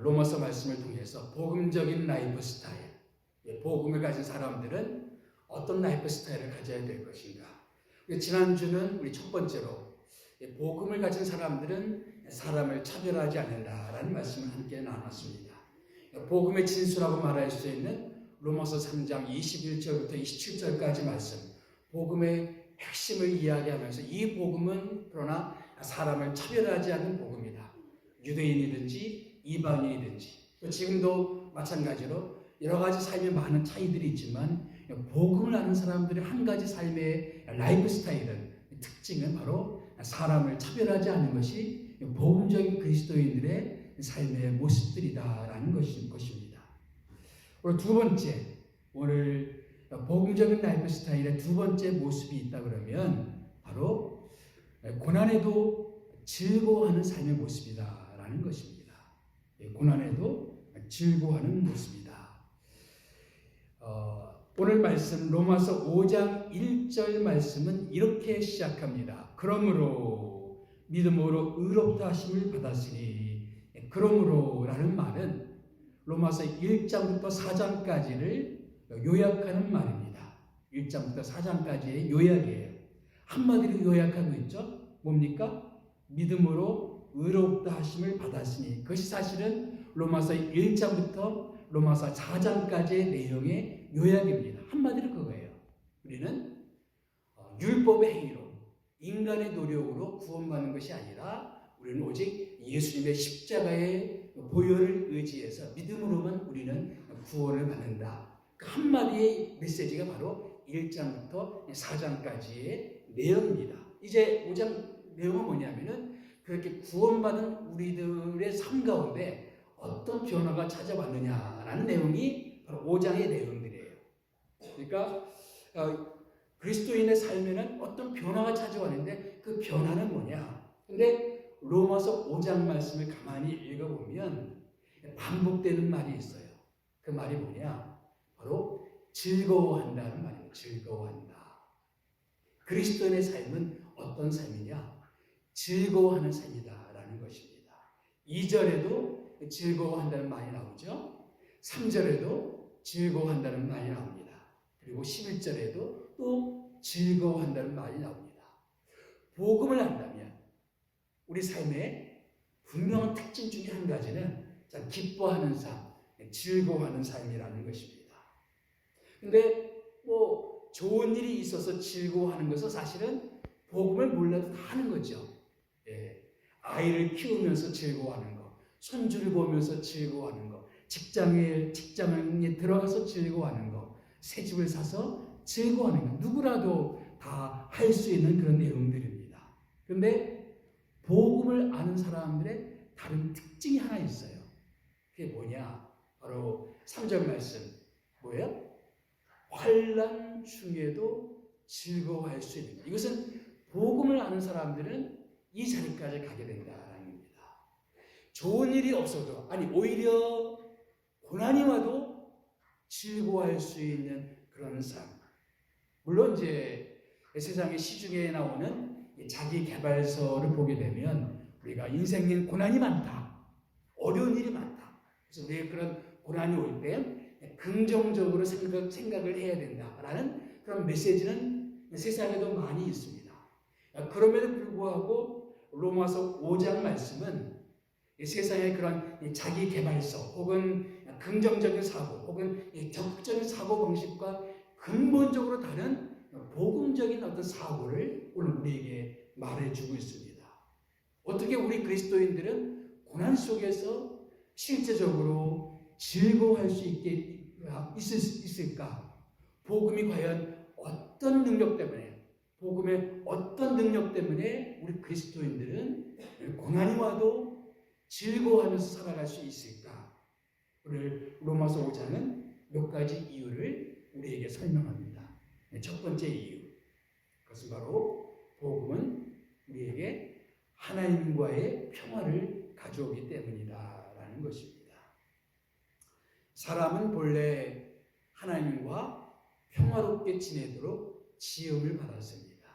로마서 말씀을 통해서 복음적인 라이프 스타일, 복음을 가진 사람들은 어떤 라이프 스타일을 가져야 될 것인가. 지난주는 우리 첫 번째로 복음을 가진 사람들은 사람을 차별하지 않는다라는 말씀을 함께 나눴습니다. 복음의 진수라고 말할 수 있는 로마서 3장 21절부터 27절까지 말씀, 복음의 핵심을 이야기하면서 이 복음은 그러나 사람을 차별하지 않는 복음이다. 유대인이든지 이방인이든지, 지금도 마찬가지로 여러 가지 삶에 많은 차이들이 있지만 복음을 아는 사람들의 한 가지 삶의 라이프 스타일은, 특징은 바로 사람을 차별하지 않는 것이 복음적인 그리스도인들의 삶의 모습들이다라는 것입니다. 오늘 두 번째, 오늘 복음적인 라이프 스타일의 두 번째 모습이 있다 그러면 바로 고난에도 즐거워하는 삶의 모습이다라는 것입니다. 고난에도 즐거워하는 모습이다. 오늘 말씀 로마서 5장 1절 말씀은 이렇게 시작합니다. 그러므로 믿음으로 의롭다 하심을 받았으니, 그러므로 라는 말은 로마서 1장부터 4장까지를 요약하는 말입니다. 1장부터 4장까지의 요약이에요. 한마디로 요약하고 있죠. 뭡니까? 믿음으로 의롭다 하심을 받았으니, 그것이 사실은 로마서 1장부터 로마서 4장까지의 내용의 요약입니다. 한마디로 그거예요. 우리는 율법의 행위로, 인간의 노력으로 구원받는 것이 아니라 우리는 오직 예수님의 십자가의 보혈을 의지해서 믿음으로만 우리는 구원을 받는다. 그 한마디의 메시지가 바로 1장부터 4장까지의 내용입니다. 이제 5장 내용은 뭐냐면은 그렇게 구원받은 우리들의 삶 가운데 어떤 변화가 찾아왔느냐라는 내용이 바로 5장의 내용들이에요. 그러니까 그리스도인의 삶에는 어떤 변화가 찾아왔는데 그 변화는 뭐냐? 근데 로마서 5장 말씀을 가만히 읽어보면 반복되는 말이 있어요. 그 말이 뭐냐? 바로 즐거워한다는 말이에요. 즐거워한다. 그리스도인의 삶은 어떤 삶이냐? 즐거워하는 삶이다라는 것입니다. 2절에도 즐거워한다는 말이 나오죠. 3절에도 즐거워한다는 말이 나옵니다. 그리고 11절에도 또 즐거워한다는 말이 나옵니다. 복음을 안다면 우리 삶의 분명한 특징 중에 한 가지는 기뻐하는 삶, 즐거워하는 삶이라는 것입니다. 근데 좋은 일이 있어서 즐거워하는 것은 사실은 복음을 몰라도 다 하는 거죠. 아이를 키우면서 즐거워하는 것, 손주를 보면서 즐거워하는 것, 직장에 들어가서 즐거워하는 것, 새 집을 사서 즐거워하는 것, 누구라도 다 할 수 있는 그런 내용들입니다. 그런데 복음을 아는 사람들의 다른 특징이 하나 있어요. 그게 뭐냐? 바로 3절 말씀. 뭐예요? 환난 중에도 즐거워할 수 있는 것. 이것은 복음을 아는 사람들은 이 자리까지 가게 된다는 겁니다. 좋은 일이 없어도, 아니 오히려 고난이 와도 즐거워할 수 있는 그런 삶. 물론 이제 세상의 시중에 나오는 자기 개발서를 보게 되면 우리가 인생에 고난이 많다, 어려운 일이 많다. 그래서 우리가 그런 고난이 올 때 긍정적으로 생각을 해야 된다라는 그런 메시지는 세상에도 많이 있습니다. 그럼에도 불구하고 로마서 5장 말씀은 세상의 그런 자기 개발서 혹은 긍정적인 사고 혹은 적극적인 사고 방식과 근본적으로 다른 복음적인 어떤 사고를 오늘 우리에게 말해주고 있습니다. 어떻게 우리 그리스도인들은 고난 속에서 실제적으로 즐거워할 수 있을까? 복음이 과연 어떤 능력 때문에, 복음의 어떤 능력 때문에 우리 그리스도인들은 고난이 와도 즐거워하면서 살아갈 수 있을까? 오늘 로마서 5장은 몇 가지 이유를 우리에게 설명합니다. 첫 번째 이유, 그것은 바로 복음은 우리에게 하나님과의 평화를 가져오기 때문이다라는 것입니다. 사람은 본래 하나님과 평화롭게 지내도록 지음을 받았습니다.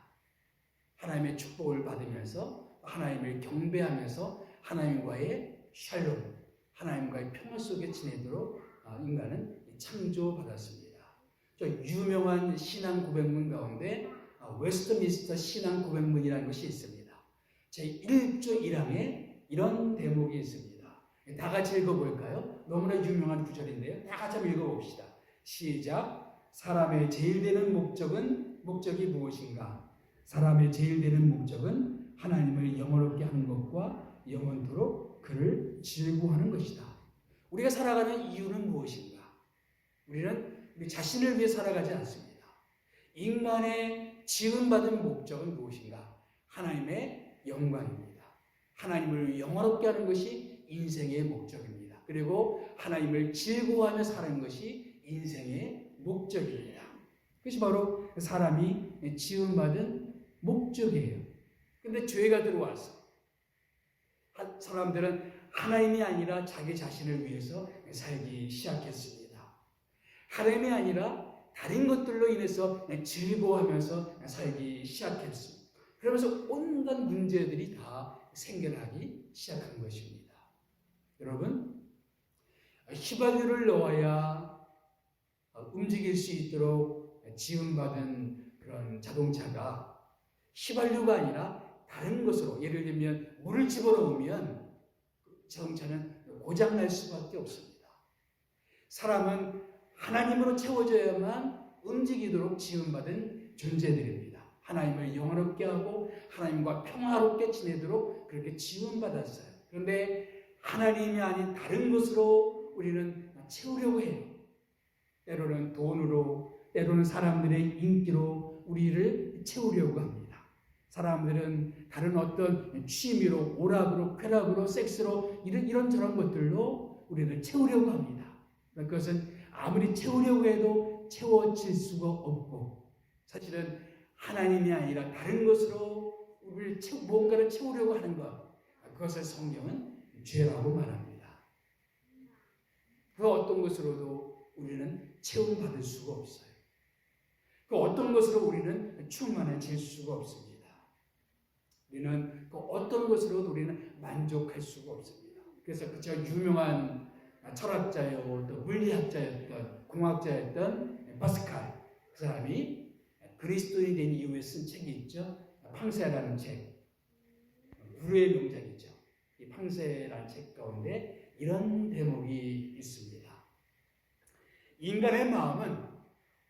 하나님의 축복을 받으면서 하나님을 경배하면서 하나님과의 샬롬, 하나님과의 평화 속에 지내도록 인간은 창조받았습니다. 저 유명한 신앙 고백문 가운데 웨스트민스터 신앙 고백문이라는 것이 있습니다. 제1조 1항에 이런 대목이 있습니다. 다 같이 읽어볼까요? 너무나 유명한 구절인데요. 다 같이 한번 읽어봅시다. 시작. 사람의 제일 되는 목적이 무엇인가? 사람의 제일 되는 목적은 하나님을 영원롭게 하는 것과 영원토록 그를 즐거워하는 것이다. 우리가 살아가는 이유는 무엇인가? 우리는 우리 자신을 위해 살아가지 않습니다. 인간의 지음받은 목적은 무엇인가? 하나님의 영광입니다. 하나님을 영원롭게 하는 것이 인생의 목적입니다. 그리고 하나님을 즐거워하며 사는 것이 인생의 목적입니다. 그것이 바로 사람이 지음받은 목적이에요. 근데 죄가 들어와서 사람들은 하나님이 아니라 자기 자신을 위해서 살기 시작했습니다. 하나님이 아니라 다른 것들로 인해서 즐거워하면서 살기 시작했습니다. 그러면서 온갖 문제들이 다 생겨나기 시작한 것입니다. 여러분, 휘발유를 넣어야 움직일 수 있도록 지음받은 그런 자동차가 휘발유가 아니라 다른 것으로, 예를 들면 물을 집어넣으면 자동차는 고장날 수밖에 없습니다. 사람은 하나님으로 채워져야만 움직이도록 지음받은 존재들입니다. 하나님을 영원롭게 하고 하나님과 평화롭게 지내도록 그렇게 지음받았어요. 그런데 하나님이 아닌 다른 것으로 우리는 채우려고 해요. 때로는 돈으로, 때로는 사람들의 인기로 우리를 채우려고 합니다. 사람들은 다른 어떤 취미로, 오락으로, 쾌락으로, 섹스로 이런저런 것들로 우리를 채우려고 합니다. 그것은 아무리 채우려고 해도 채워질 수가 없고, 사실은 하나님이 아니라 다른 것으로 우리를 무언가를 채우려고 하는 것, 그것을 성경은 죄라고 말합니다. 그 어떤 것으로도 우리는 채움받을 수가 없어요. 그 어떤 것으로 우리는 충만해질 수가 없습니다. 우리는 그 어떤 것으로도 우리는 만족할 수가 없습니다. 그래서 제가 유명한 철학자요, 또 물리학자였던, 공학자였던 파스칼, 그 사람이 그리스도인이 된 이후에 쓴 책이 있죠. 팡세라는 책, 불후의 명작이죠. 이 팡세라는 책 가운데 이런 대목이 있습니다. 인간의 마음은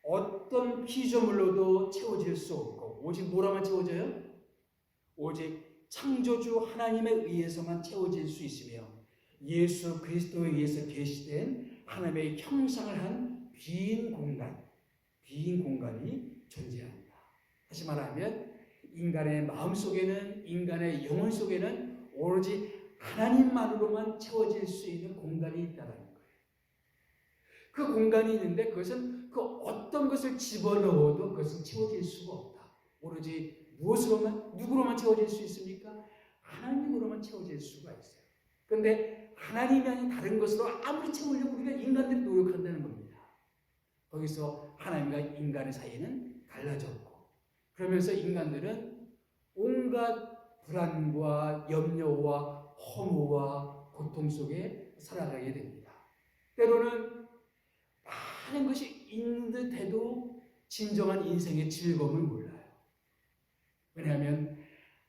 어떤 피조물로도 채워질 수 없고, 오직 뭐라만 채워져요? 오직 창조주 하나님에 의해서만 채워질 수 있으며, 예수 그리스도에 의해서 계시된 하나님의 형상을 한 빈 공간이 존재합니다. 다시 말하면 인간의 마음 속에는, 인간의 영혼 속에는 오로지 하나님만으로만 채워질 수 있는 공간이 있다는 거예요. 그 공간이 있는데 그것은 그 어떤 것을 집어넣어도 그것은 채워질 수가 없다. 오로지 무엇으로만, 누구로만 채워질 수 있습니까? 하나님으로만 채워질 수가 있어요. 그런데 하나님이 아닌 다른 것으로 아무리 채우려고 우리가 인간들이 노력한다는 겁니다. 거기서 하나님과 인간의 사이는 갈라졌고, 그러면서 인간들은 온갖 불안과 염려와 허무와 고통 속에 살아가게 됩니다. 때로는 많은 것이 있는 듯 해도 진정한 인생의 즐거움을 몰라요. 왜냐하면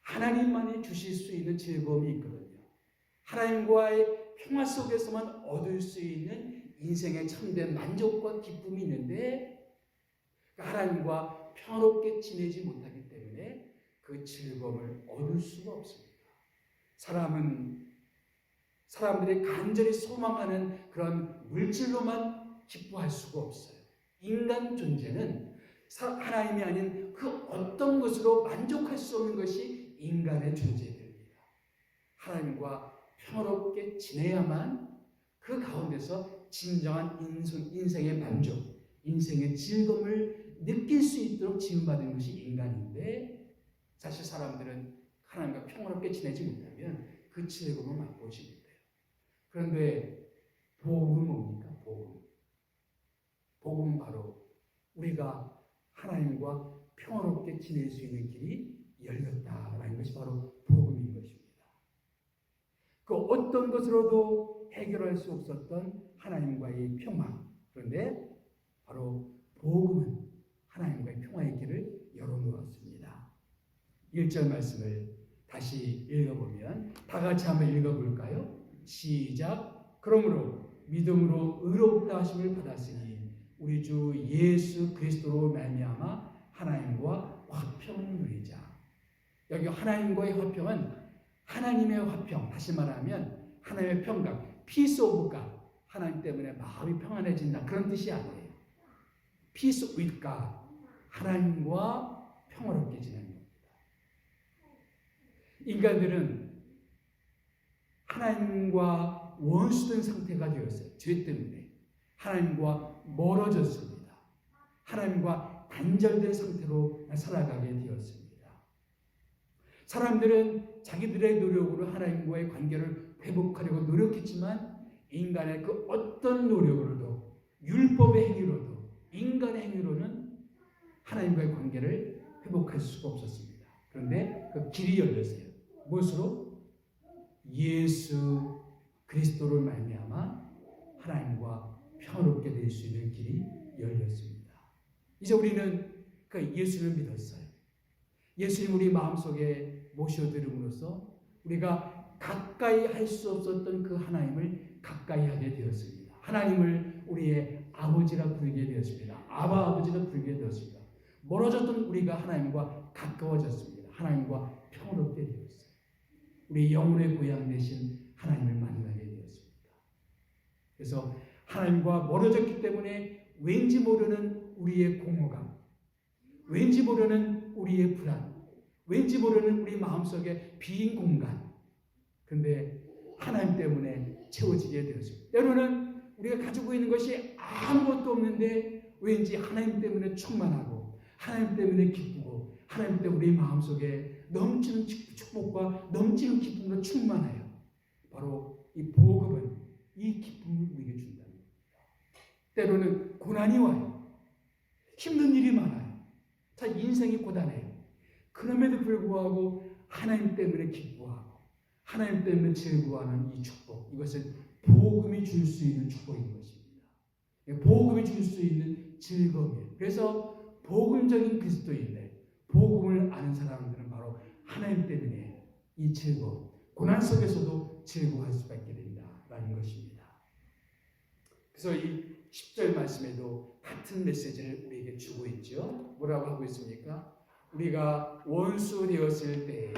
하나님만이 주실 수 있는 즐거움이 있거든요. 하나님과의 평화 속에서만 얻을 수 있는 인생의 참된 만족과 기쁨이 있는데, 하나님과 평화롭게 지내지 못하기 때문에 그 즐거움을 얻을 수가 없습니다. 사람들이 간절히 소망하는 그런 물질로만 기뻐할 수가 없어요. 인간 존재는 하나님이 아닌 그 어떤 것으로 만족할 수 없는 것이 인간의 존재입니다. 하나님과 평화롭게 지내야만 그 가운데서 진정한 인생의 만족, 인생의 즐거움을 느낄 수 있도록 지음받은 것이 인간인데, 사실 사람들은 하나님과 평화롭게 지내지 못하면 그 즐거움을 맛보지 못해요. 그런데 복음은 뭡니까? 복음은 바로 우리가 하나님과 평화롭게 지낼 수 있는 길이 열렸다라는 것이 바로 복음인 것입니다. 그 어떤 것으로도 해결할 수 없었던 하나님과의 평화. 그런데 바로 복음은 하나님과의 평화의 길을 열어놓았습니다. 1절 말씀을 다시 읽어보면 다 같이 한번 읽어볼까요? 시작. 그러므로 믿음으로 의롭다 하심을 받았으니 우리 주 예수 그리스도로 말미암아 하나님과 화평을 누리자. 여기 하나님과의 화평은 하나님의 화평, 다시 말하면 하나님의 평강, peace of God, 하나님 때문에 마음이 평안해진다, 그런 뜻이 아니에요. peace with God, 하나님과 평화롭게 지내는 겁니다. 인간들은 하나님과 원수된 상태가 되었어요. 죄 때문에 하나님과 멀어졌습니다. 하나님과 단절된 상태로 살아가게 되었습니다. 사람들은 자기들의 노력으로 하나님과의 관계를 회복하려고 노력했지만 인간의 그 어떤 노력으로도, 율법의 행위로도, 인간의 행위로는 하나님과의 관계를 회복할 수가 없었습니다. 그런데 그 길이 열렸어요. 무엇으로? 예수 그리스도를 말미암아 하나님과 평화롭게 될 수 있는 길이 열렸습니다. 이제 우리는 그 예수를 믿었어요. 예수님 우리 마음속에 모셔드림으로써 우리가 가까이 할 수 없었던 그 하나님을 가까이 하게 되었습니다. 하나님을 우리의 아버지라 부르게 되었습니다. 아바 아버지라 부르게 되었습니다. 멀어졌던 우리가 하나님과 가까워졌습니다. 하나님과 평화롭게 되었어요. 우리 영혼의 고향 되신 하나님을 만나게 되었습니다. 그래서 하나님과 멀어졌기 때문에 왠지 모르는 우리의 공허감, 왠지 모르는 우리의 불안, 왠지 모르는 우리 마음속의 빈 공간, 근데 하나님 때문에 채워지게 되었습니다. 때로는 우리가 가지고 있는 것이 아무것도 없는데 왠지 하나님 때문에 충만하고 하나님 때문에 기쁘고 하나님 때문에 우리 마음속에 넘치는 축복과 넘치는 기쁨으로 충만해요. 바로 이 복음은 이 기쁨을 우리에게 준다는 겁니다. 때로는 고난이 와요. 힘든 일이 많아요. 자, 인생이 고단해요. 그럼에도 불구하고 하나님 때문에 기뻐하고 하나님 때문에 즐거워하는 이 축복, 이것은 복음이 줄 수 있는 축복인 것입니다. 복음이 줄 수 있는 즐거움이에요. 그래서 복음적인 그리스도인들, 복음을 아는 사람들은 바로 하나님 때문에 이 즐거움, 고난 속에서도 즐거워할 수밖에 된다라는 것입니다. 그래서 이 10절 말씀에도 같은 메시지를 우리에게 주고 있죠. 뭐라고 하고 있습니까? 우리가 원수 되었을 때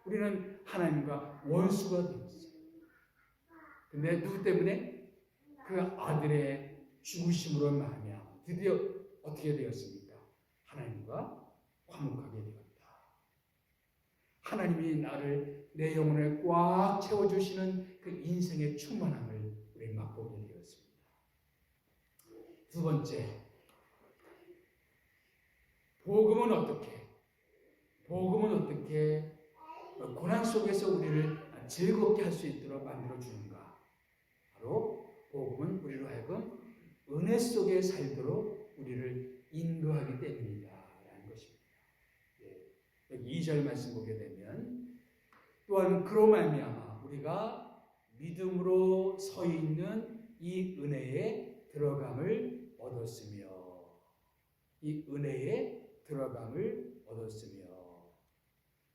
우리는 하나님과 원수가 되었어요. 근데 누구 때문에? 그 아들의 죽으심으로 말미암아 드디어 어떻게 되었습니까? 하나님과 화목하게 되었다. 하나님이 나를, 내 영혼을 꽉 채워주시는 그 인생의 충만함을 우리 맛보게 되었습니다. 두 번째, 복음은 어떻게 고난 속에서 우리를 즐겁게 할 수 있도록 만들어주는가? 바로 복음은 우리로 하여금 은혜 속에 살도록 우리를 인도하기 때문이다 라는 것입니다. 여기 2절 말씀 보게 되면 또한 그로 말미암아 우리가 믿음으로 서 있는 이 은혜에 들어감을 얻었으며, 이 은혜에 들어감을 얻었으며,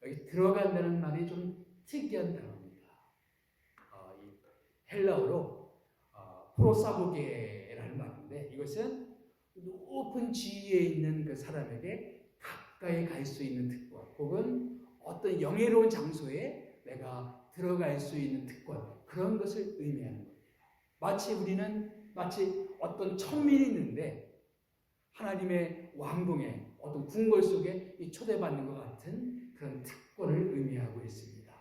여기 들어간다는 말이 좀 특이한 단어입니다. 이 헬라어로 프로사보게라는 말인데 이것은 높은 지위에 있는 그 사람에게 가까이 갈 수 있는 특권, 혹은 어떤 영예로운 장소에 내가 들어갈 수 있는 특권, 그런 것을 의미하는 겁니다. 마치 우리는 어떤 천민이 있는데 하나님의 왕궁에 어떤 궁궐 속에 초대받는 것 같은 그런 특권을 의미하고 있습니다.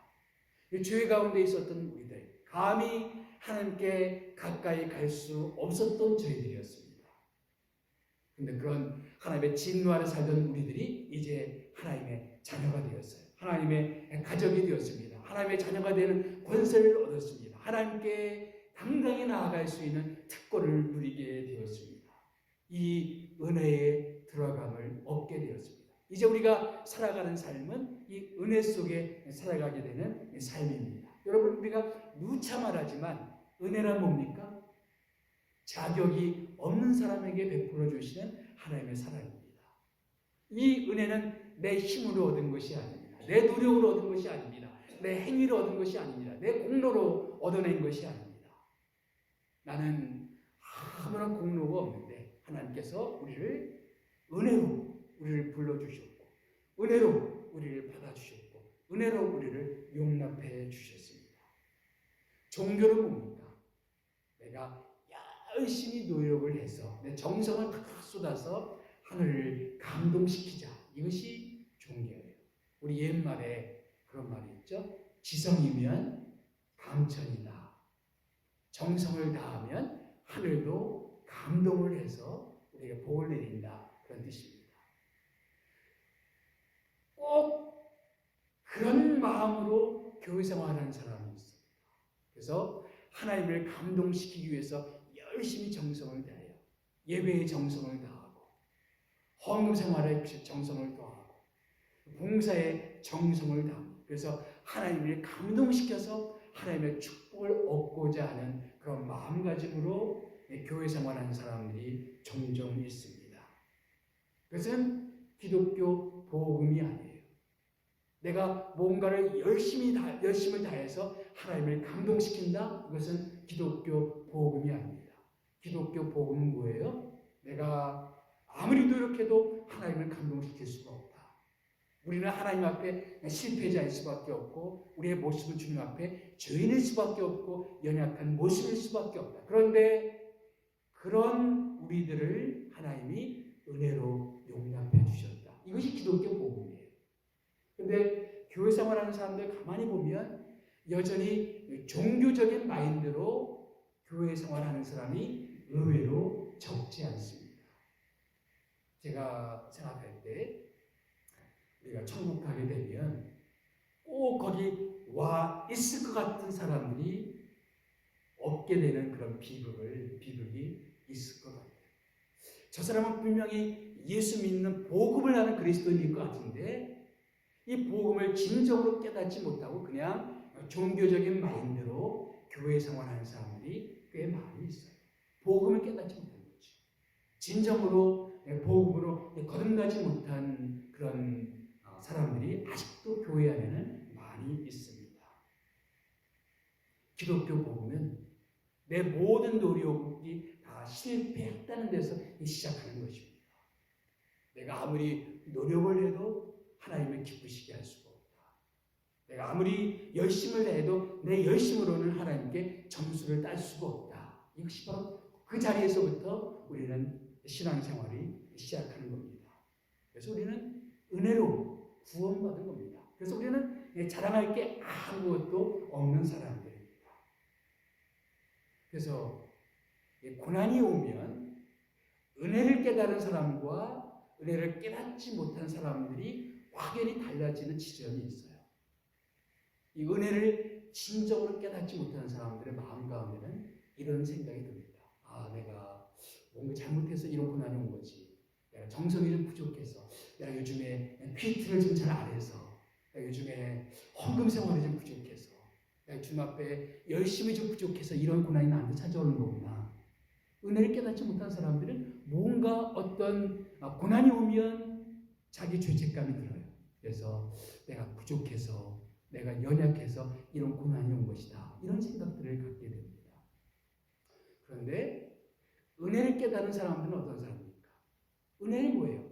죄 가운데 있었던 우리들, 감히 하나님께 가까이 갈 수 없었던 저희들이었습니다. 그런데 그런 하나님의 진노 아래 살던 우리들이 이제 하나님의 자녀가 되었어요. 하나님의 가족이 되었습니다. 하나님의 자녀가 되는 권세를 얻었습니다. 하나님께 당당히 나아갈 수 있는 특권을 누리게 되었습니다. 이 은혜에 들어감을 얻게 되었습니다. 이제 우리가 살아가는 삶은 이 은혜 속에 살아가게 되는 삶입니다. 여러분, 우리가 누차 말하지만 은혜란 뭡니까? 자격이 없는 사람에게 베풀어 주시는 하나님의 사랑입니다. 이 은혜는 내 힘으로 얻은 것이 아닙니다. 내 노력으로 얻은 것이 아닙니다. 내 행위로 얻은 것이 아닙니다. 내 공로로 얻어낸 것이 아닙니다. 나는 아무런 공로가 없는데 하나님께서 우리를 은혜로 우리를 불러주셨고, 은혜로 우리를 받아주셨고, 은혜로 우리를 용납해 주셨습니다. 종교는 뭡니까? 내가 열심히 노력을 해서 내 정성을 다 쏟아서 하늘을 감동시키자. 이것이 종교예요. 우리 옛말에 그런 말이 있죠. 지성이면 감천이다. 정성을 다하면 하늘도 감동을 해서 우리에게 복을 내린다. 그런 뜻입니다. 꼭 그런 마음으로 교회 생활하는 사람이 있습니다. 그래서 하나님을 감동시키기 위해서 열심히 정성을 다해요. 예배에 정성을 다하고, 헌금 생활에 정성을 다하고, 봉사에 정성을 다하고, 그래서 하나님을 감동시켜서 하나님의 축복을 얻고자 하는 그런 마음가짐으로 교회 생활하는 사람들이 종종 있습니다. 그것은 기독교 복음이 아니에요. 내가 뭔가를 열심을 다해서 하나님을 감동시킨다? 이것은 기독교 복음이 아닙니다. 기독교 복음은 뭐예요? 내가 아무리 노력해도 하나님을 감동시킬 수가 없다. 우리는 하나님 앞에 실패자일 수밖에 없고, 우리의 모습은 주님 앞에 죄인일 수밖에 없고, 연약한 모습일 수밖에 없다. 그런데 그런 우리들을 하나님이 은혜로 용납해 주셨다. 이것이 기독교 복음이에요. 그런데 교회 생활하는 사람들 가만히 보면 여전히 종교적인 마인드로 교회 생활하는 사람이 의외로 적지 않습니다. 제가 생각할 때 우리가 천국 가게 되면 꼭 거기 와 있을 것 같은 사람들이 없게 되는 그런 비극이 있을 것 같아요. 저 사람은 분명히 예수 믿는 복음을 아는 그리스도인일 것 같은데 이 복음을 진정으로 깨닫지 못하고 그냥 종교적인 마인드로 교회 생활하는 사람들이 꽤 많이 있어요. 복음을 깨닫지 못하는 거죠. 진정으로 복음으로 거듭나지 못한 그런 사람들이 아직도 교회 안에는 많이 있습니다. 기독교 복음은 내 모든 노력이 다 실패했다는 데서 시작하는 것입니다. 내가 아무리 노력을 해도 하나님을 기쁘시게 할 수가 없다. 내가 아무리 열심을 다해도 내 열심으로는 하나님께 점수를 딸 수가 없다. 이것이 바로 그 자리에서부터 우리는 신앙생활이 시작하는 겁니다. 그래서 우리는 은혜로 구원받은 겁니다. 그래서 우리는 자랑할 게 아무것도 없는 사람들입니다. 그래서 고난이 오면 은혜를 깨달은 사람과 은혜를 깨닫지 못한 사람들이 확연히 달라지는 지점이 있어요. 이 은혜를 진정으로 깨닫지 못하는 사람들의 마음 가운데는 이런 생각이 듭니다. 아, 내가 뭔가 잘못해서 이런 고난이 온 거지. 내가 정성이 좀 부족해서, 내가 요즘에 퀴트를 좀 잘 안 해서, 내가 요즘에 헌금 생활이 좀 부족해서, 내가 주님 앞에 열심히 좀 부족해서 이런 고난이 나한테 찾아오는 거구나. 은혜를 깨닫지 못한 사람들은 뭔가 어떤 고난이 오면 자기 죄책감이 들어요. 그래서 내가 부족해서, 내가 연약해서 이런 고난이 온 것이다. 이런 생각들을 갖게 됩니다. 그런데 은혜를 깨달은 사람들은 어떤 사람입니까? 은혜는 뭐예요?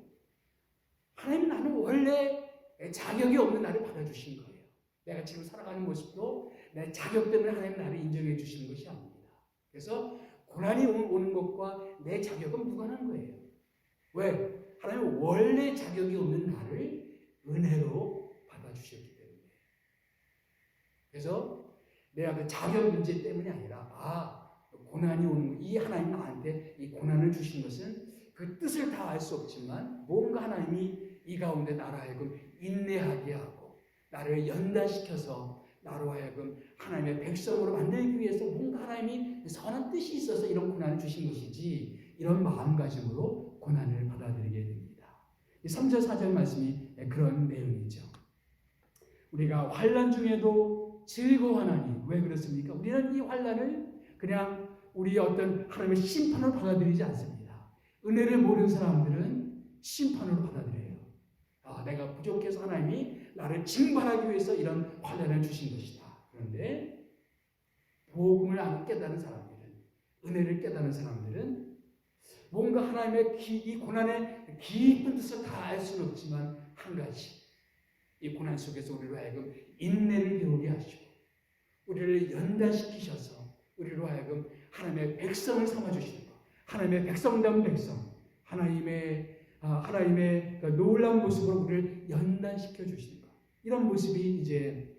하나님, 나는 원래 자격이 없는 나를 받아주신 거예요. 내가 지금 살아가는 모습도 내 자격 때문에 하나님 나를 인정해 주시는 것이 아닙니다. 그래서 고난이 오는 것과 내 자격은 무관한 거예요. 왜? 하나님 원래 자격이 없는 나를 은혜로 받아주셨기 때문에. 그래서 내가 그 자격 문제 때문이 아니라 고난이 오는 이 하나님 나한테 이 고난을 주신 것은 그 뜻을 다 알 수 없지만 뭔가 하나님이 이 가운데 나로 하여금 인내하게 하고 나를 연단시켜서 나로 하여금 하나님의 백성으로 만들기 위해서 뭔가 하나님이 선한 뜻이 있어서 이런 고난을 주신 것이지, 이런 마음가짐으로 고난을 받아들이게 됩니다. 3절 4절 말씀이 그런 내용이죠. 우리가 환난 중에도 즐거워하나니. 왜 그렇습니까? 우리는 이 환난을 그냥 우리의 어떤 하나님의 심판으로 받아들이지 않습니다. 은혜를 모르는 사람들은 심판으로 받아들여요. 내가 부족해서 하나님이 나를 징벌하기 위해서 이런 환난을 주신 것이다. 그런데 복음을 안 깨닫는 사람들은, 은혜를 깨닫는 사람들은 뭔가 하나님의 이 고난의 깊은 뜻을 다 알 수는 없지만 한 가지, 이 고난 속에서 우리로 하여금 인내를 배우게 하시고 우리를 연단시키셔서 우리로 하여금 하나님의 백성을 삼아주시는 것, 하나님의 백성다운 백성, 하나님의 그 놀라운 모습으로 우리를 연단시켜 주시는 것, 이런 모습이 이제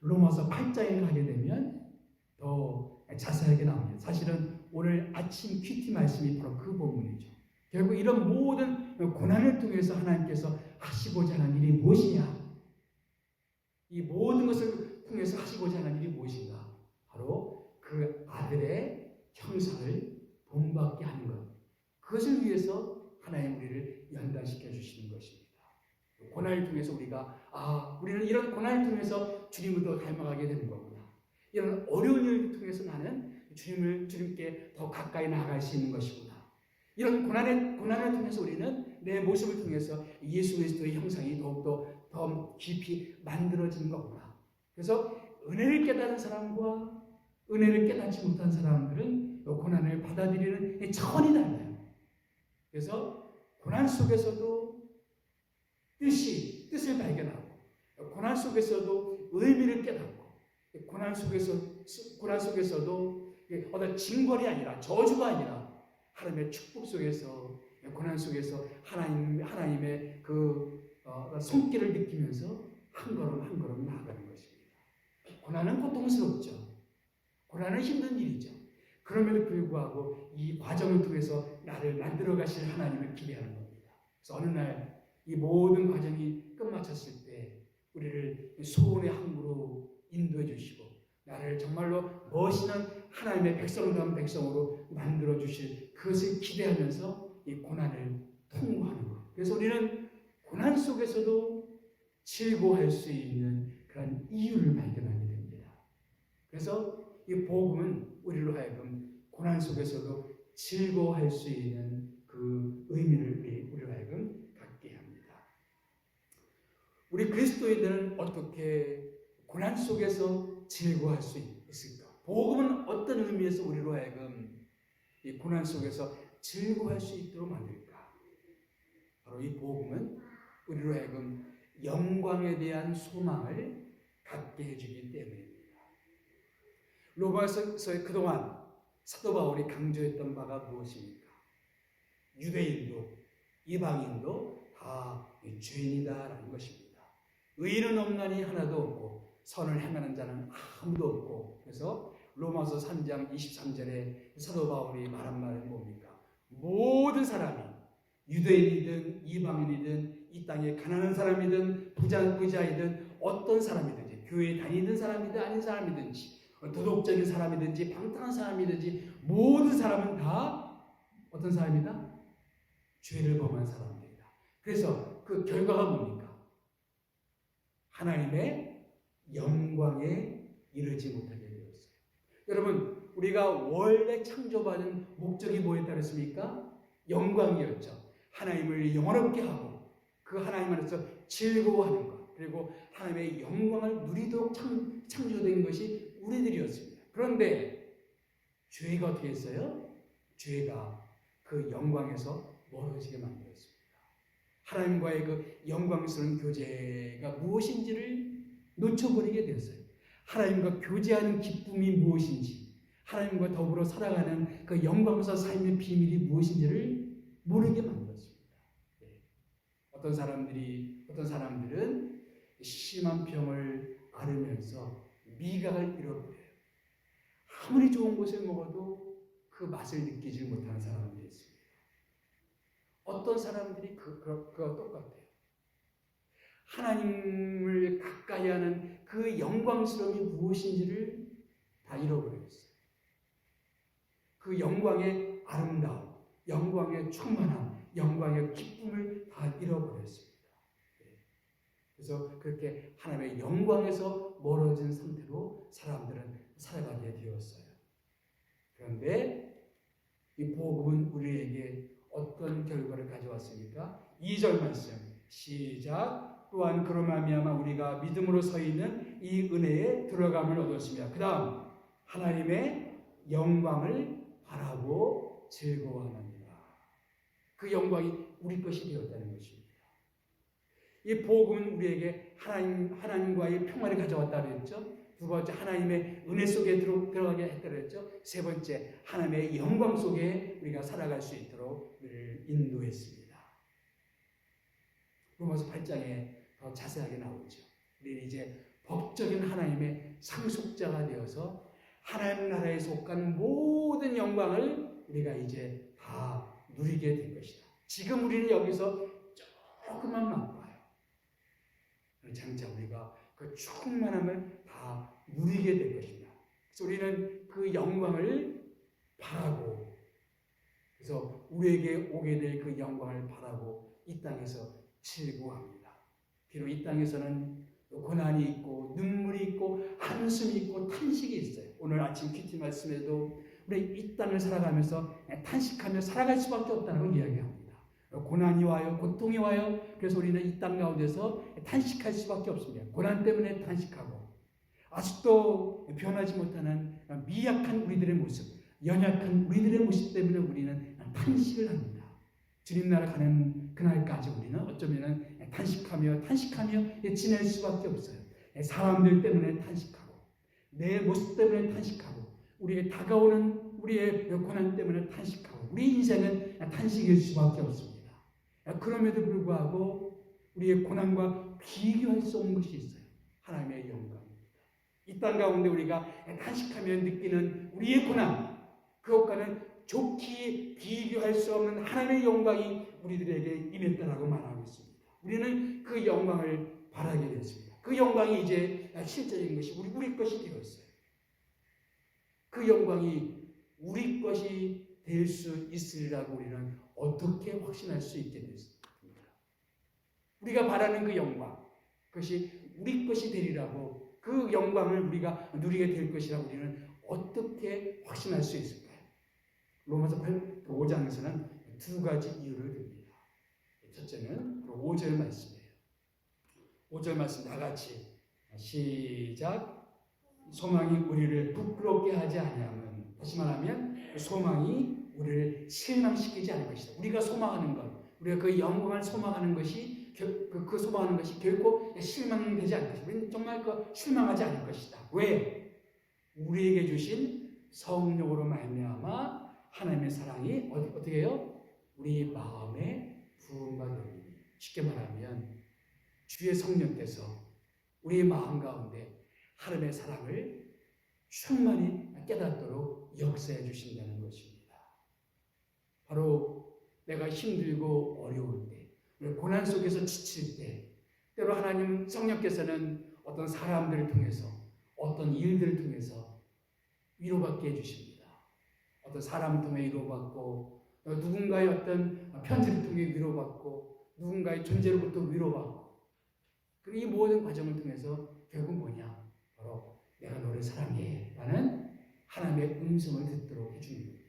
로마서 8장에 가게 되면 더 자세하게 나옵니다. 사실은 오늘 아침 큐티 말씀이 바로 그 부분이죠. 결국 이런 모든 고난을 통해서 하나님께서 하시고자 하는 일이 무엇이냐? 이 모든 것을 통해서 하시고자 하는 일이 무엇인가? 바로 그 아들의 형상을 본받게 하는 것. 그것을 위해서 하나님 우리를 연단시켜 주시는 것입니다. 고난을 통해서 우리는 이런 고난을 통해서 주님을 더 닮아가게 되는 거구나. 이런 어려운 일을 통해서 나는 주님께 더 가까이 나아갈 수 있는 것이구나. 이런 고난을 통해서 우리는 내 모습을 통해서 예수 그리스도의 형상이 더욱더 더 깊이 만들어지는 거구나. 그래서 은혜를 깨닫는 사람과 은혜를 깨닫지 못한 사람들은 고난을 받아들이는 차원이 달라요. 그래서 고난 속에서도 뜻을 발견하고, 고난 속에서도 의미를 깨닫고, 고난 속에서도 어떤 징벌이 아니라, 저주가 아니라 하나님의 축복 속에서, 고난 속에서 하나님의 그 손길을 느끼면서 한 걸음 한 걸음 나아가는 것입니다. 고난은 고통스럽죠. 고난은 힘든 일이죠. 그럼에도 불구하고 이 과정을 통해서 나를 만들어 가실 하나님을 기대하는 겁니다. 그래서 어느 날 이 모든 과정이 끝마쳤을 때 우리를 소원의 항구로 인도해 주시고 나를 정말로 멋있는 하나님의 백성다운 백성으로 만들어 주실 그것을 기대하면서 이 고난을 통과하는 것. 그래서 우리는 고난 속에서도 즐거워할 수 있는 그런 이유를 발견하게 됩니다. 그래서 이 복음은 우리로 하여금 고난 속에서도 즐거워할 수 있는 그 의미를 우리로 하여금 갖게 합니다. 우리 그리스도인들은 어떻게 고난 속에서 즐거워할 수 있을까? 복음은 어떤 의미에서 우리로 하여금 이 고난 속에서 즐거워할 수 있도록 만들까? 바로 이 복음은 우리로 하여금 영광에 대한 소망을 갖게 해주기 때문입니다. 로마서의 그동안 사도 바울이 강조했던 바가 무엇입니까? 유대인도 이방인도 다 죄인이다라는 것입니다. 의인은 없나니 하나도 없고 선을 행하는 자는 아무도 없고. 그래서 로마서 3장 23절에 사도 바울이 말한 말은 뭡니까? 모든 사람이 유대인이든 이방인이든 이 땅에 가난한 사람이든 부자이든 어떤 사람이든지 교회에 다니는 사람이든 아닌 사람이든지 도덕적인 사람이든지 방탕한 사람이든지 모든 사람은 다 어떤 사람이다? 죄를 범한 사람들이다. 그래서 그 결과가 뭡니까? 하나님의 영광에 이르지 못하게 되었어요. 여러분, 우리가 원래 창조받은 목적이 뭐였다 그랬습니까? 영광이었죠. 하나님을 영화롭게 하고 그 하나님 안에서 즐거워하는 것, 그리고 하나님의 영광을 누리도록 창조된 것이 우리들이었습니다. 그런데 죄가 어떻게 했어요? 죄가 그 영광에서 멀어지게 만들었습니다. 하나님과의 그 영광스러운 교제가 무엇인지를 놓쳐버리게 되었어요. 하나님과 교제하는 기쁨이 무엇인지, 하나님과 더불어 살아가는 그 영광스러운 삶의 비밀이 무엇인지를 모르게 만들었습니다. 어떤 사람들은 심한 병을 앓으면서 미각을 잃어버려요. 아무리 좋은 것을 먹어도 그 맛을 느끼지 못하는 사람들이 있습니다. 어떤 사람들이 그거 똑같아요. 하나님을 가까이 하는 그 영광스러움이 무엇인지를 다 잃어버렸어요. 그 영광의 아름다움, 영광의 충만함, 영광의 기쁨을 다 잃어버렸습니다. 그래서 그렇게 하나님의 영광에서 멀어진 상태로 사람들은 살아가게 되었어요. 그런데 이 복음은 우리에게 어떤 결과를 가져왔습니까? 2절 말씀 시작. 또한 그로 말미암아 우리가 믿음으로 서 있는 이 은혜에 들어감을 얻었으며 그 다음 하나님의 영광을 바라고 즐거워하느니라. 그 영광이 우리 것이 되었다는 것입니다. 이 복음은 우리에게 하나님과의 평화를 가져왔다 그랬죠. 두 번째 하나님의 은혜 속에 들어가게 했다 그랬죠. 세 번째 하나님의 영광 속에 우리가 살아갈 수 있도록 우리를 인도했습니다. 로마서 8장에 더 자세하게 나오죠. 우리는 이제 법적인 하나님의 상속자가 되어서 하나님 나라에 속한 모든 영광을 우리가 이제 다 누리게 된 것이다. 지금 우리는 여기서 조금만 맛봐요. 장차 우리가 그 충만함을 다 누리게 될 것입니다. 그래서 우리는 그 영광을 바라고, 그래서 우리에게 오게 될 그 영광을 바라고 이 땅에서 즐거워합니다. 비록 이 땅에서는 고난이 있고 눈물이 있고 한숨이 있고 탄식이 있어요. 오늘 아침 큐티 말씀에도 우리 이 땅을 살아가면서 탄식하며 살아갈 수밖에 없다는 걸 이야기합니다. 고난이 와요. 고통이 와요. 그래서 우리는 이 땅 가운데서 탄식할 수밖에 없습니다. 고난 때문에 탄식하고 아직도 변하지 못하는 미약한 우리들의 모습, 연약한 우리들의 모습 때문에 우리는 탄식을 합니다. 주님 나라 가는 그날까지 우리는 어쩌면 탄식하며 지낼 수밖에 없어요. 사람들 때문에 탄식하고 내 모습 때문에 탄식하고 우리의 다가오는 우리의 고난 때문에 탄식하고 우리 인생은 탄식일 수밖에 없습니다. 그럼에도 불구하고 우리의 고난과 비교할 수 없는 것이 있어요. 하나님의 영광입니다. 이 땅 가운데 우리가 탄식하며 느끼는 우리의 고난, 그것과는 좋게 비교할 수 없는 하나님의 영광이 우리들에게 임했다라고 말하고 있습니다. 우리는 그 영광을 바라게 되었습니다. 그 영광이 이제 실제적인 것이 우리 것이 되었어요. 그 영광이 우리 것이 될 수 있으리라고 우리는 어떻게 확신할 수 있겠습니까? 우리가 바라는 그 영광, 그것이 우리 것이 되리라고, 그 영광을 우리가 누리게 될 것이라고 우리는 어떻게 확신할 수 있을까요? 로마서 5장에서는 두 가지 이유를 듭니다. 첫째는 5절 말씀이에요. 5절 말씀 다 같이 시작. 소망이 우리를 부끄럽게 하지 아니하면, 다시 말하면 소망이 우리를 실망시키지 않을 것이다. 우리가 소망하는 것, 우리가 그 영광을 소망하는 것이 그 소망하는 것이 결코 실망되지 않을 것이다. 우리는 정말 그 실망하지 않을 것이다. 왜? 우리에게 주신 성령으로 말미암아 하나님의 사랑이 어떻게 해요? 우리 마음에 부음과 열림이. 쉽게 말하면 주의 성령께서 우리 마음 가운데 하나님의 사랑을 충만히 깨닫도록 역사해 주신다는 것입니다. 바로 내가 힘들고 어려울 때, 고난 속에서 지칠 때, 때로 하나님 성령께서는 어떤 사람들을 통해서, 어떤 일들을 통해서 위로받게 해주십니다. 어떤 사람을 통해 위로받고, 누군가의 어떤 편지를 통해 위로받고, 누군가의 존재로부터 위로받고, 그리고 이 모든 과정을 통해서 결국 뭐냐? 바로 내가 너를 사랑해 라는 하나님의 음성을 듣도록 해주는 겁니다.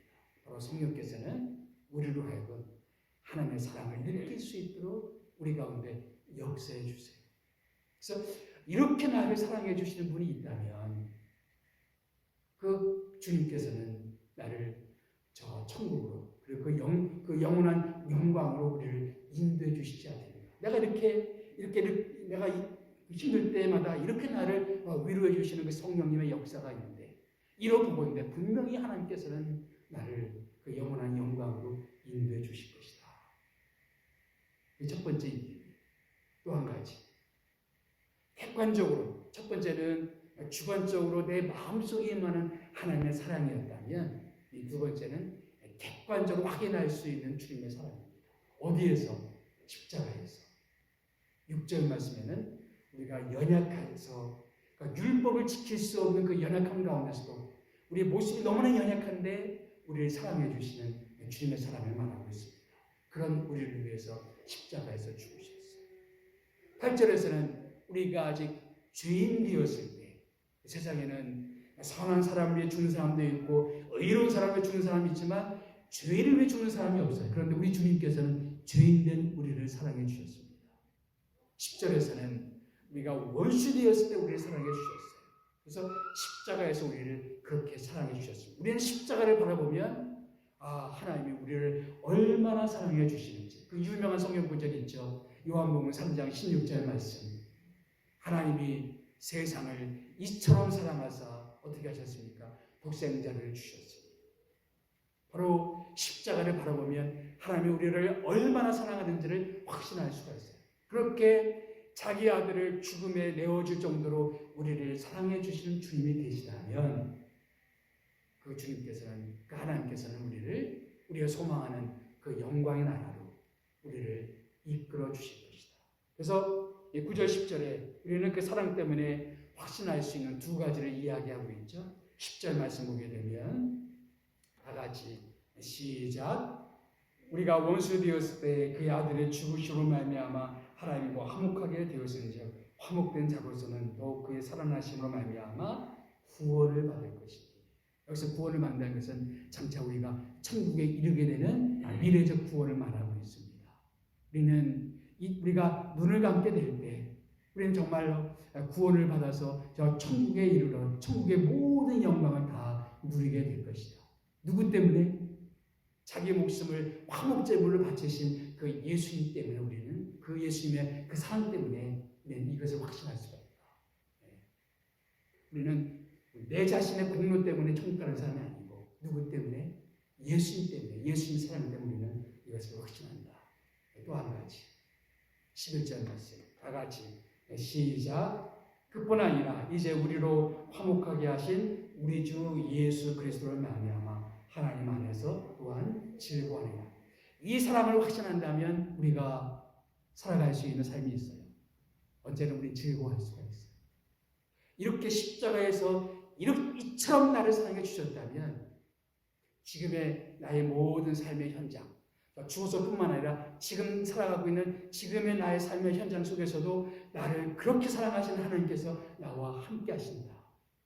바로 성령께서는 우리로 하여금 하나님의 사랑을 느낄 수 있도록 우리 가운데 역사해 주세요. 그래서 이렇게 나를 사랑해 주시는 분이 있다면 그 주님께서는 나를 저 천국으로, 그리고 그 영원한 영광으로 우리를 인도해 주시지 않습니까? 내가 이렇게 내가 힘들 때마다 이렇게 나를 위로해 주시는 그 성령님의 역사가 있는데, 이러고 보는데 분명히 하나님께서는 나를 그 영원한 영광으로 인도해 주실 것이다. 첫 번째 이유. 또 한 가지. 객관적으로, 첫 번째는 주관적으로 내 마음속에 임하는 하나님의 사랑이었다면, 이 두 번째는 객관적으로 확인할 수 있는 주님의 사랑입니다. 어디에서? 십자가에서. 6절 말씀에는 우리가 연약해서, 그러니까 율법을 지킬 수 없는 그 연약함 가운데서도 우리의 모습이 너무나 연약한데 우리를 사랑해 주시는 주님의 사랑을 말하고 있습니다. 그런 우리를 위해서 십자가에서 죽으셨어요. 8절에서는 우리가 아직 죄인 되었을 때, 세상에는 선한 사람을 위해 죽는 사람도 있고 의로운 사람을 위해 죽는 사람이 있지만 죄를 위해 죽는 사람이 없어요. 그런데 우리 주님께서는 죄인된 우리를 사랑해 주셨습니다. 10절에서는 우리가 원수 되었을 때 우리를 사랑해 주셨어요. 그래서 십자가에서 우리를 그렇게 사랑해 주셨습니다. 우리는 십자가를 바라보면 하나님이 우리를 얼마나 사랑해 주시는지, 그 유명한 성경 구절이 있죠. 요한복음 3장 16절 말씀. 하나님이 세상을 이처럼 사랑하사 어떻게 하셨습니까? 독생자를 주셨습니다. 바로 십자가를 바라보면 하나님이 우리를 얼마나 사랑하는지를 확신할 수가 있어요. 그렇게 자기 아들을 죽음에 내어줄 정도로 우리를 사랑해 주시는 주님이 되시다면 그 주님께서는, 그 하나님께서는 우리가 소망하는 그 영광의 나라로 우리를 이끌어 주실 것이다. 그래서 9절 10절에 우리는 그 사랑 때문에 확신할 수 있는 두 가지를 이야기하고 있죠. 10절 말씀 보게 되면 다 같이 시작. 우리가 원수 되었을 때 그의 아들의 죽으심으로 말미암아 하나님과 화목하게 되었은즉 화목된 자로서는 더욱 그의 살아나심으로 말미암아 구원을 받을 것이니. 여기서 구원을 받는다는 것은 장차 우리가 천국에 이르게 되는 미래적 구원을 말하고 있습니다. 우리가 눈을 감게 될 때 우리는 정말로 구원을 받아서 저 천국에 이르러 천국의 모든 영광을 다 누리게 될 것이다. 누구 때문에? 자기 목숨을 화목제물로 바치신 그 예수님 때문에 우리는 그 예수님의 그 사랑 때문에 우리는 이것을 확신할 수가 있다. 우리는 내 자신의 공로 때문에 천국 가는 사람이 아니고 누구 때문에? 예수님 때문에, 예수님 사랑 때문에 우리는 이것을 확신한다. 또 한 가지 11절 말씀 다 같이 시작. 그뿐 아니라 이제 우리로 화목하게 하신 우리 주 예수 그리스도를 말미암아 하나님 안에서 또한 즐거워하느냐. 이 사랑을 확신한다면 우리가 살아갈 수 있는 삶이 있어요. 언제나 우리 즐거워할 수가 있어요. 이렇게 십자가에서 이처럼 나를 사랑해 주셨다면 지금의 나의 모든 삶의 현장, 죽어서뿐만 아니라 지금 살아가고 있는 지금의 나의 삶의 현장 속에서도 나를 그렇게 사랑하시는 하나님께서 나와 함께 하신다.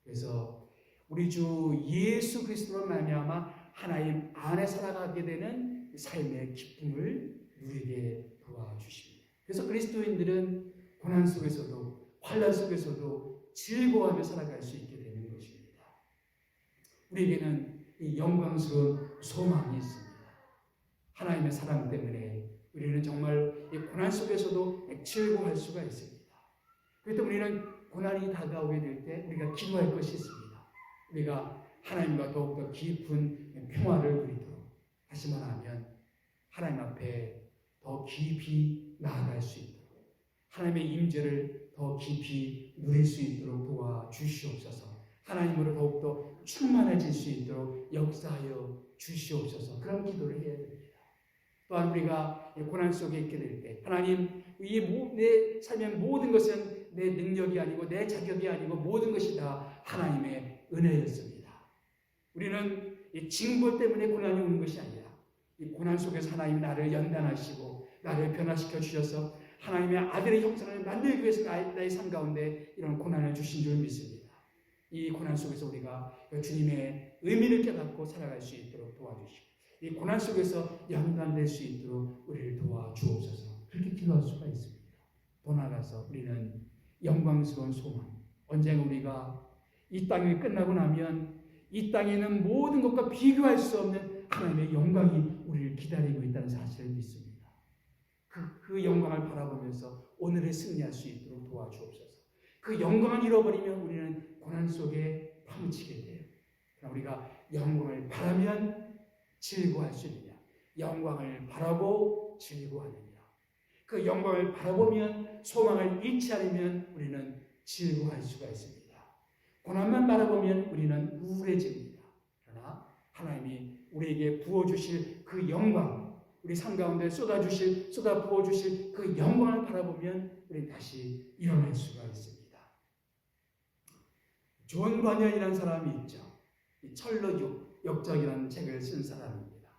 그래서 우리 주 예수 그리스도로 말미암아 하나님 안에 살아가게 되는 삶의 기쁨을 누리게 도와주십니다. 그래서 그리스도인들은 고난 속에서도 환난 속에서도 즐거워하며 살아갈 수 있게 되는 것입니다. 우리에게는 이 영광스러운 소망이 있습니다. 하나님의 사랑 때문에 우리는 정말 이 고난 속에서도 즐거워할 수가 있습니다. 그래서 우리는 고난이 다가오게 될 때 우리가 기도할 것이 있습니다. 우리가 하나님과 더욱더 깊은 평화를 누리도록 다시 말하면 하나님 앞에 더 깊이 나아갈 수 있도록 하나님의 임재를 더 깊이 누릴 수 있도록 도와주시옵소서. 하나님으로 더욱더 충만해질 수 있도록 역사하여 주시옵소서. 그런 기도를 해야 됩니다. 또한 우리가 고난 속에 있게 될 때 하나님, 내 삶의 모든 것은 내 능력이 아니고 내 자격이 아니고 모든 것이 다 하나님의 은혜였습니다. 우리는 이 징벌 때문에 고난이 오는 것이 아니라 이 고난 속에서 하나님이 나를 연단하시고 나를 변화시켜 주셔서 하나님의 아들의 형상을 만들기 위해서 나의 삶 가운데 이런 고난을 주신 줄 믿습니다. 이 고난 속에서 우리가 주님의 의미를 깨닫고 살아갈 수 있도록 도와주시고 이 고난 속에서 영감될 수 있도록 우리를 도와주옵소서. 그렇게 기도할 수가 있습니다. 더 나아가서 우리는 영광스러운 소망, 언젠가 우리가 이 땅이 끝나고 나면 이 땅에는 모든 것과 비교할 수 없는 하나님의 영광이 우리를 기다리고 있다는 사실을 믿습니다. 그 영광을 바라보면서 오늘을 승리할 수 있도록 도와주옵소서. 그 영광을 잃어버리면 우리는 고난 속에 파묻히게 돼요. 그러나 우리가 영광을 바라면 즐거워할 수 있느냐? 영광을 바라고 즐거워하느냐? 그 영광을 바라보면 소망을 잃지 않으면 우리는 즐거워할 수가 있습니다. 고난만 바라보면 우리는 우울해집니다. 그러나 하나님이 우리에게 부어주실 그 영광, 우리 삶 가운데 쏟아 부어주실 그 영광을 바라보면 우리는 다시 일어날 수가 있습니다. 존 버년이라는 사람이 있죠. 철로 역적이라는 책을 쓴 사람입니다.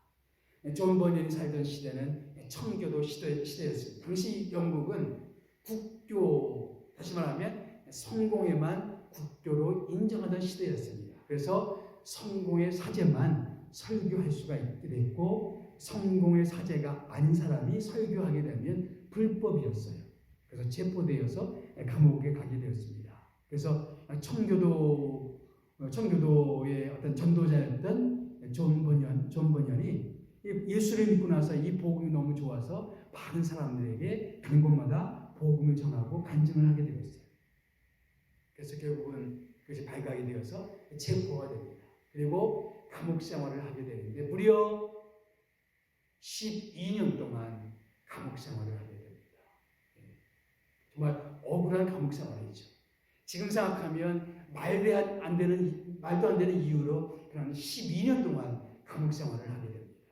존 버년이 살던 시대는 청교도 시대였습니다. 당시 영국은 국교 다시 말하면 성공에만 국교로 인정하던 시대였습니다. 그래서 성공의 사제만 설교할 수가 있게 됐고 성공의 사제가 아닌 사람이 설교하게 되면 불법이었어요. 그래서 체포되어서 감옥에 가게 되었습니다. 그래서 청교도의 어떤 전도자였던 존 번연이 예수를 믿고 나서 이 복음이 너무 좋아서 많은 사람들에게 가는 곳마다 복음을 전하고 간증을 하게 되었어요. 그래서 결국은 그것이 발각이 되어서 체포가 됩니다. 그리고 감옥 생활을 하게 되는데 무려 12년 동안 감옥 생활을 하게 됩니다. 정말 억울한 감옥 생활이죠. 지금 생각하면 말도 안 되는 이유로 그런 12년 동안 감옥 생활을 하게 됩니다.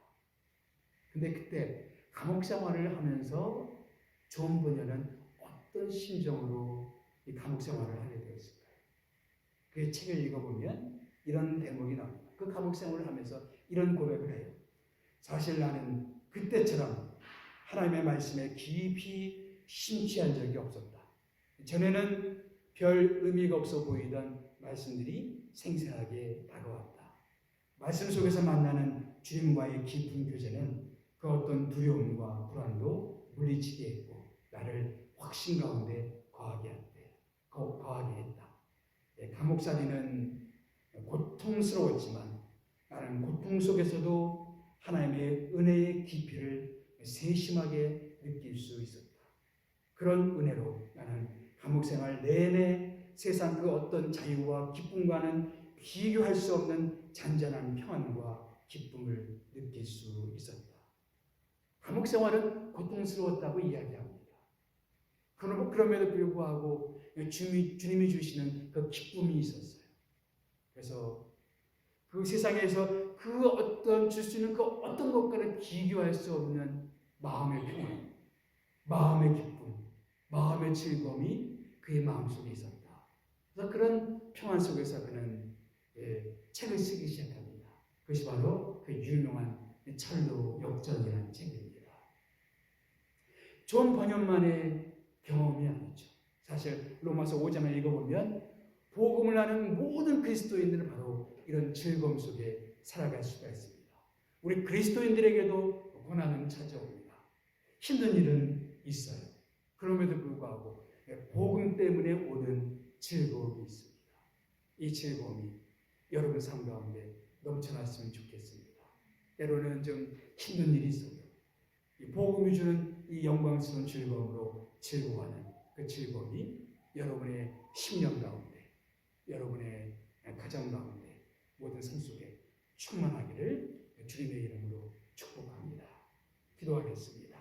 근데 그때 감옥 생활을 하면서 존 번연은 어떤 심정으로 이 감옥 생활을 하게 되었을까요? 그 책을 읽어보면 이런 대목이 나옵니다. 그 감옥 생활을 하면서 이런 고백을 해요. 사실 나는 그때처럼 하나님의 말씀에 깊이 심취한 적이 없었다. 전에는 별 의미가 없어 보이던 말씀들이 생생하게 다가왔다. 말씀 속에서 만나는 주님과의 깊은 교제는 그 어떤 두려움과 불안도 물리치게 했고 나를 확신 가운데 거하게 했다. 감옥살이는 고통스러웠지만 나는 고통 속에서도 하나님의 은혜의 깊이를 세심하게 느낄 수 있었다. 그런 은혜로 나는 감옥생활 내내 세상 그 어떤 자유와 기쁨과는 비교할 수 없는 잔잔한 평안과 기쁨을 느낄 수 있었다. 감옥생활은 고통스러웠다고 이야기합니다. 그럼에도 불구하고 주님이 주시는 그 기쁨이 있었어요. 그래서 그 세상에서 그 어떤 줄 수 있는 그 어떤 것과는 비교할 수 없는 마음의 평안, 마음의 기쁨, 마음의 즐거움이 그의 마음속에 있었다. 그래서 그런 평안 속에서 그는 책을 쓰기 시작합니다. 그것이 바로 그 유명한 철로 역전이라는 책입니다. 존 번연만의 경험이 아니죠. 사실 로마서 5장을 읽어보면 복음을 아는 모든 그리스도인들은 바로 이런 즐거움 속에 살아갈 수가 있습니다. 우리 그리스도인들에게도 고난은 찾아옵니다. 힘든 일은 있어요. 그럼에도 불구하고 복음 때문에 오는 즐거움이 있습니다. 이 즐거움이 여러분 삶 가운데 넘쳐났으면 좋겠습니다. 때로는 좀 힘든 일이 있어요. 이 복음이 주는 이 영광스러운 즐거움으로 즐거워하는 그 즐거움이 여러분의 심령 가운데, 여러분의 가정 가운데, 모든 삶 속에 충만하기를 주님의 이름으로 축복합니다. 기도하겠습니다.